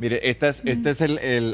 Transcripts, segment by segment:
Mire, esta es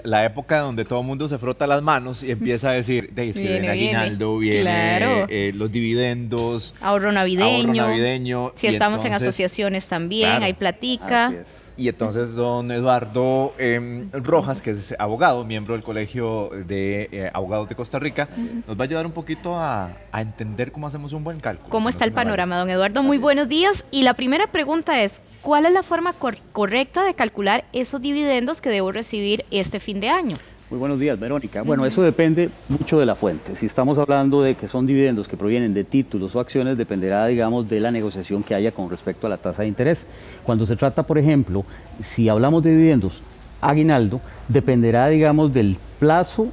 la época donde todo el mundo se frota las manos y empieza a decir, es que viene aguinaldo, viene claro. Los dividendos, ahorro navideño. Si y estamos en entonces, asociaciones también, claro, hay platica. Así es. y entonces don Eduardo Rojas, que es abogado, miembro del Colegio de Abogados de Costa Rica, nos va a ayudar un poquito a entender cómo hacemos un buen cálculo. ¿Cómo está el panorama, don Eduardo? Así Muy es. buenos días. Y la primera pregunta es, ¿cuál es la forma correcta de calcular esos dividendos que debo recibir este fin de año? Muy buenos días, Verónica. Bueno, eso depende mucho de la fuente. Si estamos hablando de que son dividendos que provienen de títulos o acciones, dependerá, digamos, de la negociación que haya con respecto a la tasa de interés. Cuando se trata, por ejemplo, si hablamos de dividendos aguinaldo, dependerá, digamos, del plazo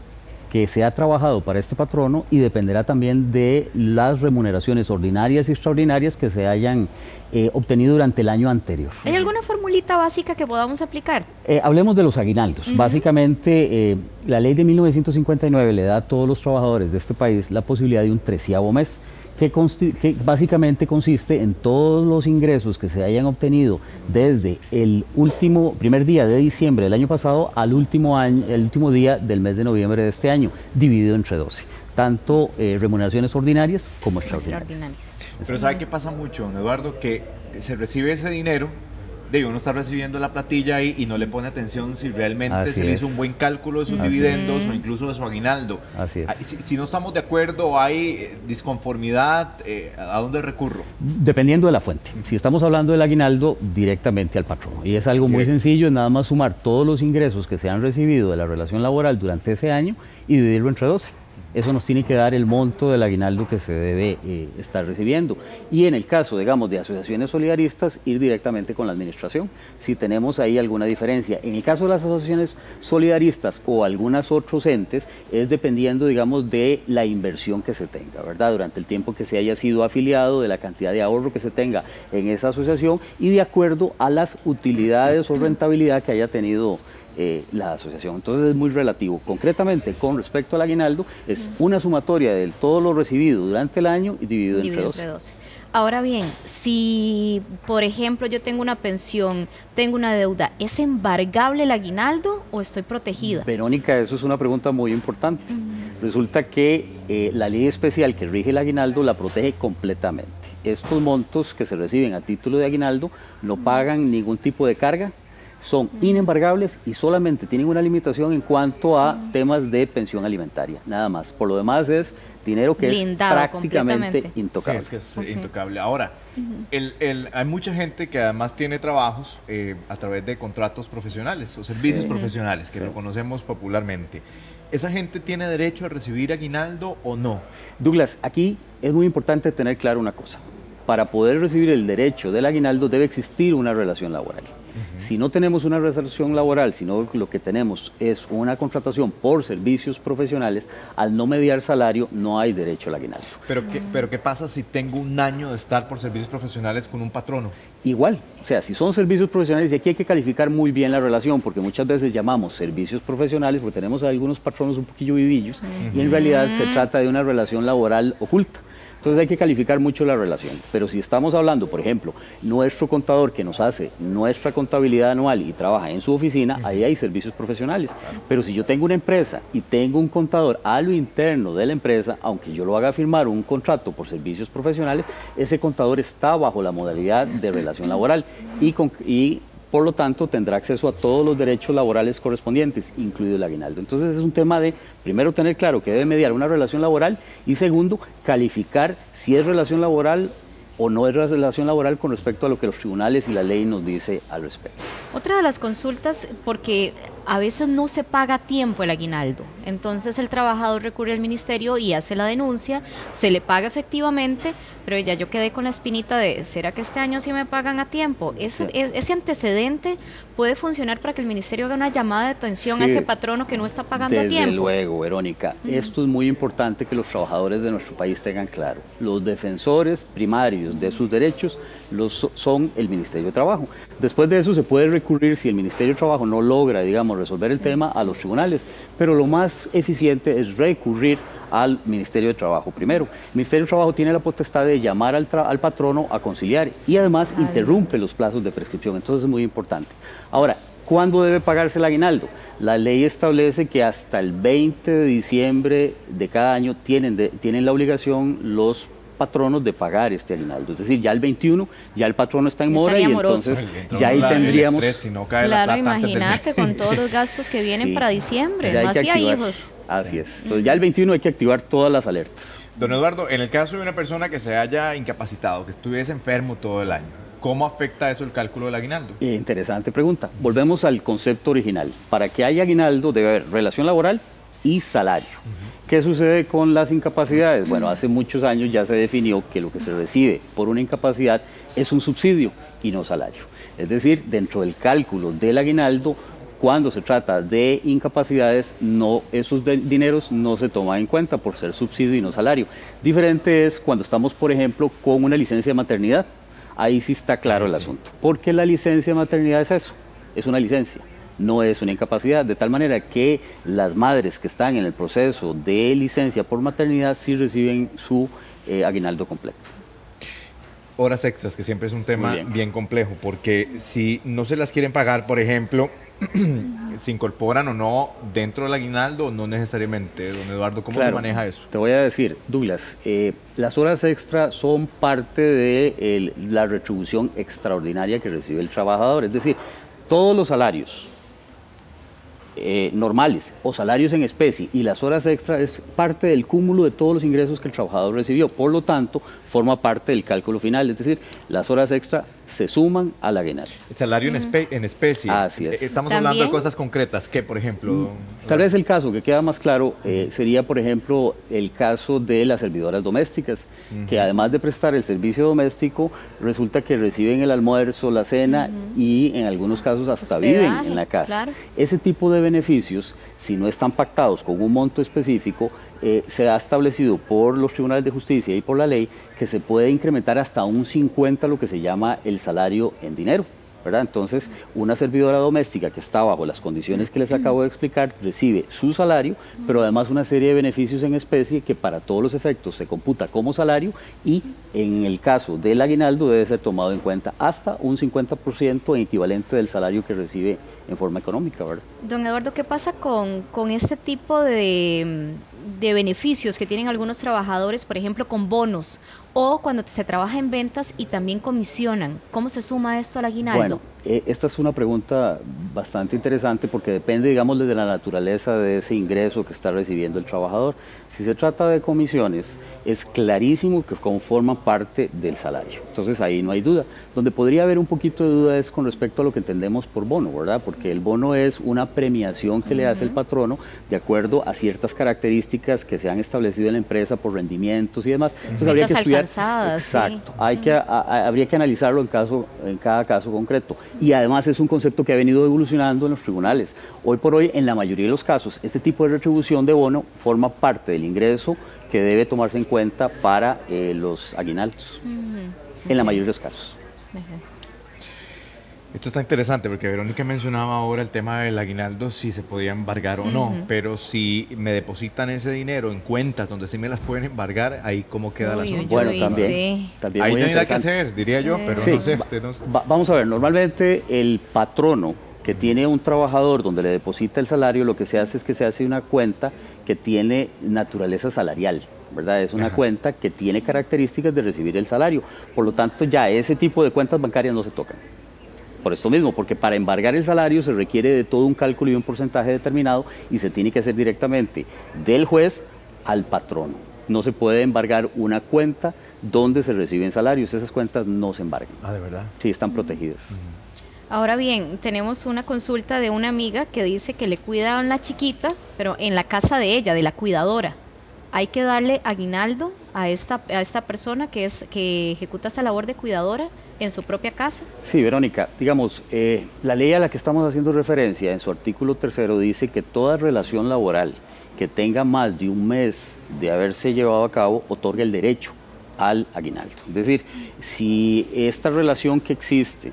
que se ha trabajado para este patrono y dependerá también de las remuneraciones ordinarias y extraordinarias que se hayan obtenido durante el año anterior. ¿Hay alguna formulita básica que podamos aplicar? Hablemos de los aguinaldos. Básicamente, la ley de 1959 le da a todos los trabajadores de este país la posibilidad de un 13º mes, que básicamente consiste en todos los ingresos que se hayan obtenido desde el primer día de diciembre del año pasado al el último día del mes de noviembre de este año, dividido entre 12, tanto remuneraciones ordinarias como extraordinarias. Pero ¿sabe qué pasa mucho, don Eduardo? Que se recibe ese dinero, uno está recibiendo la platilla ahí y no le pone atención si realmente se le hizo un buen cálculo de sus dividendos o incluso de su aguinaldo. Así es. Si no estamos de acuerdo, hay disconformidad, ¿a dónde recurro? Dependiendo de la fuente. Si estamos hablando del aguinaldo, directamente al patrono. Y es algo muy sencillo, es nada más sumar todos los ingresos que se han recibido de la relación laboral durante ese año y dividirlo entre 12. Eso nos tiene que dar el monto del aguinaldo que se debe estar recibiendo. Y en el caso, digamos, de asociaciones solidaristas, ir directamente con la administración, si tenemos ahí alguna diferencia. En el caso de las asociaciones solidaristas o algunos otros entes, es dependiendo, digamos, de la inversión que se tenga, ¿verdad? Durante el tiempo que se haya sido afiliado, de la cantidad de ahorro que se tenga en esa asociación y de acuerdo a las utilidades o rentabilidad que haya tenido la asociación. Entonces es muy relativo. Concretamente, con respecto al aguinaldo, es una sumatoria de todo lo recibido durante el año y dividido entre 12. Ahora bien, si por ejemplo yo tengo una pensión, tengo una deuda, ¿es embargable el aguinaldo o estoy protegida? Verónica, eso es una pregunta muy importante. Resulta que la ley especial que rige el aguinaldo la protege completamente. Estos montos que se reciben a título de aguinaldo no pagan ningún tipo de carga, son inembargables y solamente tienen una limitación en cuento a temas de pensión alimentaria, nada más. Por lo demás es dinero que blindado, es prácticamente intocable. Sí, es que es intocable. Ahora, hay mucha gente que además tiene trabajos a través de contratos profesionales o servicios profesionales, que lo conocemos popularmente. ¿Esa gente tiene derecho a recibir aguinaldo o no? Douglas, aquí es muy importante tener claro una cosa. Para poder recibir el derecho del aguinaldo debe existir una relación laboral. Si no tenemos una relación laboral, sino lo que tenemos es una contratación por servicios profesionales, al no mediar salario no hay derecho al aguinaldo. Pero ¿qué pasa si tengo un año de estar por servicios profesionales con un patrono? Igual, o sea, si son servicios profesionales, y aquí hay que calificar muy bien la relación, porque muchas veces llamamos servicios profesionales, porque tenemos algunos patronos un poquillo vivillos, y en realidad se trata de una relación laboral oculta. Entonces hay que calificar mucho la relación, pero si estamos hablando, por ejemplo, nuestro contador que nos hace nuestra contabilidad anual y trabaja en su oficina, ahí hay servicios profesionales. Pero si yo tengo una empresa y tengo un contador a lo interno de la empresa, aunque yo lo haga firmar un contrato por servicios profesionales, ese contador está bajo la modalidad de relación laboral y por lo tanto tendrá acceso a todos los derechos laborales correspondientes, incluido el aguinaldo. Entonces es un tema de, primero, tener claro que debe mediar una relación laboral y segundo, calificar si es relación laboral o no es relación laboral con respecto a lo que los tribunales y la ley nos dice al respecto. Otra de las consultas, porque a veces no se paga a tiempo el aguinaldo, entonces el trabajador recurre al ministerio y hace la denuncia, se le paga efectivamente, pero ya yo quedé con la espinita de, ¿será que este año sí me pagan a tiempo? Ese antecedente puede funcionar para que el ministerio haga una llamada de atención a ese patrono que no está pagando a tiempo. Desde luego, Verónica, esto es muy importante que los trabajadores de nuestro país tengan claro. Los defensores primarios de sus derechos son el Ministerio de Trabajo. Después de eso se puede recurrir, si el Ministerio de Trabajo no logra, digamos, resolver el tema, a los tribunales, pero lo más eficiente es recurrir al Ministerio de Trabajo primero. El Ministerio de Trabajo tiene la potestad de llamar al patrono a conciliar y además interrumpe los plazos de prescripción, entonces es muy importante. Ahora, ¿Cuándo debe pagarse el aguinaldo? La ley establece que hasta el 20 de diciembre de cada año tienen la obligación los patronos de pagar este aguinaldo. Es decir, ya el 21, ya el patrono está en mora y entonces ya ahí tendríamos... Si no cae claro, la plata imagínate con todos los gastos que vienen Sí. para diciembre, Ya más hay si que hay activar. hijos. Así es. Entonces ya el 21 hay que activar todas las alertas. Don Eduardo, en el caso de una persona que se haya incapacitado, que estuviese enfermo todo el año, ¿cómo afecta eso el cálculo del aguinaldo? Interesante pregunta. Volvemos al concepto original. Para que haya aguinaldo debe haber relación laboral y salario. ¿Qué sucede con las incapacidades? Bueno, hace muchos años ya se definió que lo que se recibe por una incapacidad es un subsidio y no salario. Es decir, dentro del cálculo del aguinaldo, cuando se trata de incapacidades, esos dineros no se toman en cuenta por ser subsidio y no salario. Diferente es cuando estamos, por ejemplo, con una licencia de maternidad. Ahí sí está claro el asunto. Porque la licencia de maternidad es eso, es una licencia, no es una incapacidad. De tal manera que las madres que están en el proceso de licencia por maternidad sí reciben su aguinaldo completo. Horas extras, que siempre es un tema Muy bien complejo, porque si no se las quieren pagar, por ejemplo, ¿se incorporan o no dentro del aguinaldo o no necesariamente? Don Eduardo, ¿cómo se maneja eso? Te voy a decir, Douglas, las horas extra son parte de la retribución extraordinaria que recibe el trabajador. Es decir, todos los salarios normales o salarios en especie y las horas extra es parte del cúmulo de todos los ingresos que el trabajador recibió. Por lo tanto, forma parte del cálculo final. Es decir, las horas extra se suman al aguinaldo. El salario en especie. Así es. Estamos ¿También? hablando de cosas concretas. ¿Qué, por ejemplo? Tal vez el caso que queda más claro sería, por ejemplo, el caso de las servidoras domésticas, que además de prestar el servicio doméstico, resulta que reciben el almuerzo, la cena y en algunos casos hasta Hospedaje, viven en la casa. claro. Ese tipo de beneficios, si no están pactados con un monto específico, se ha establecido por los tribunales de justicia y por la ley que se puede incrementar hasta un 50 lo que se llama el salario en dinero, ¿verdad? Entonces, una servidora doméstica que está bajo las condiciones que les acabo de explicar recibe su salario, pero además una serie de beneficios en especie que para todos los efectos se computa como salario y en el caso del aguinaldo debe ser tomado en cuenta hasta un 50% en equivalente del salario que recibe en forma económica, ¿verdad? Don Eduardo, ¿qué pasa con este tipo de beneficios que tienen algunos trabajadores, por ejemplo, con bonos o cuando se trabaja en ventas y también comisionan? ¿Cómo se suma esto al aguinaldo? Bueno, esta es una pregunta bastante interesante porque depende, digamos, de la naturaleza de ese ingreso que está recibiendo el trabajador. Si se trata de comisiones, es clarísimo que conforman parte del salario. Entonces ahí no hay duda. Donde podría haber un poquito de duda es con respecto a lo que entendemos por bono, ¿verdad? Porque el bono es una premiación que le hace el patrono de acuerdo a ciertas características que se han establecido en la empresa por rendimientos y demás. Entonces habría que estudiar. Exacto. Sí. Habría que analizarlo en cada caso concreto. Y además es un concepto que ha venido evolucionando en los tribunales. Hoy por hoy, en la mayoría de los casos, este tipo de retribución de bono forma parte del ingreso que debe tomarse en cuenta para los aguinaldos, en la mayoría de los casos. Esto está interesante porque Verónica mencionaba ahora el tema del aguinaldo, si se podía embargar o no, pero si me depositan ese dinero en cuentas donde sí me las pueden embargar, ahí cómo queda el asunto. Bueno, también Ahí muy no hay nada que interesante. hacer, diría yo, pero Sí, no sé. Vamos a ver, normalmente el patrono que tiene un trabajador donde le deposita el salario, lo que se hace es que se hace una cuenta que tiene naturaleza salarial, ¿verdad? Es una cuenta que tiene características de recibir el salario. Por lo tanto, ya ese tipo de cuentas bancarias no se tocan. Por esto mismo, porque para embargar el salario se requiere de todo un cálculo y un porcentaje determinado y se tiene que hacer directamente del juez al patrono. No se puede embargar una cuenta donde se reciben salarios, esas cuentas no se embargan. Ah, ¿de verdad? Sí, están protegidas. Ahora bien, tenemos una consulta de una amiga que dice que le cuidan la chiquita, pero en la casa de ella, de la cuidadora. ¿Hay que darle aguinaldo a esta persona que ejecuta esta labor de cuidadora en su propia casa? Sí, Verónica, digamos, la ley a la que estamos haciendo referencia en su artículo 3 dice que toda relación laboral que tenga más de un mes de haberse llevado a cabo otorga el derecho al aguinaldo. Es decir, si esta relación que existe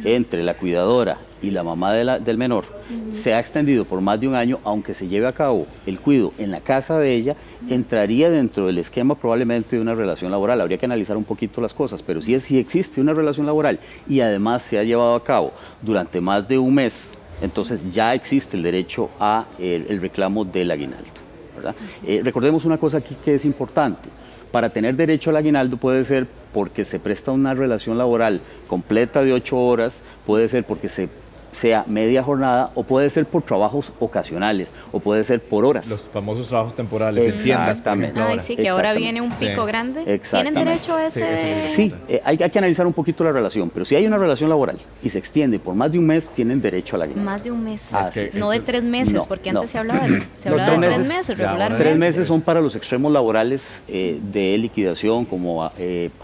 entre la cuidadora y la mamá del menor se ha extendido por más de un año, aunque se lleve a cabo el cuido en la casa de ella, entraría dentro del esquema probablemente de una relación laboral. Habría que analizar un poquito las cosas, pero si existe una relación laboral y además se ha llevado a cabo durante más de un mes entonces ya existe el derecho a el reclamo del aguinaldo, ¿verdad? Recordemos una cosa aquí que es importante. Para tener derecho al aguinaldo puede ser porque se presta una relación laboral completa de 8 horas, puede ser porque sea media jornada, o puede ser por trabajos ocasionales, o puede ser por horas. Los famosos trabajos temporales, en tiendas, por ejemplo, Ay, ahora. sí, que ahora viene un pico grande. ¿Tienen derecho a ese? Sí, hay que analizar un poquito la relación, pero si hay una relación laboral y se extiende por más de un mes, tienen derecho al aguinaldo. Más de un mes, que no de 3 meses, no, porque no. antes se hablaba de 3 meses regularmente. 3 meses son para los extremos laborales de liquidación, como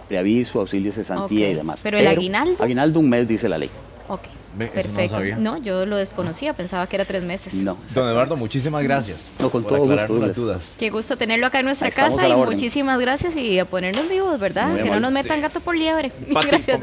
preaviso, auxilio, cesantía y demás. Pero el aguinaldo. Aguinaldo un mes, dice la ley. Ok, Eso perfecto. no sabía. No, yo lo desconocía, pensaba que era 3 meses. No. Don Eduardo, muchísimas gracias No, con por todo aclararnos gusto, las Douglas. dudas. Qué gusto tenerlo acá en nuestra Estamos casa a la y orden. muchísimas gracias y a ponernos vivos, ¿verdad? Muy Que no amable. nos metan gato por liebre. Pati, Gracias.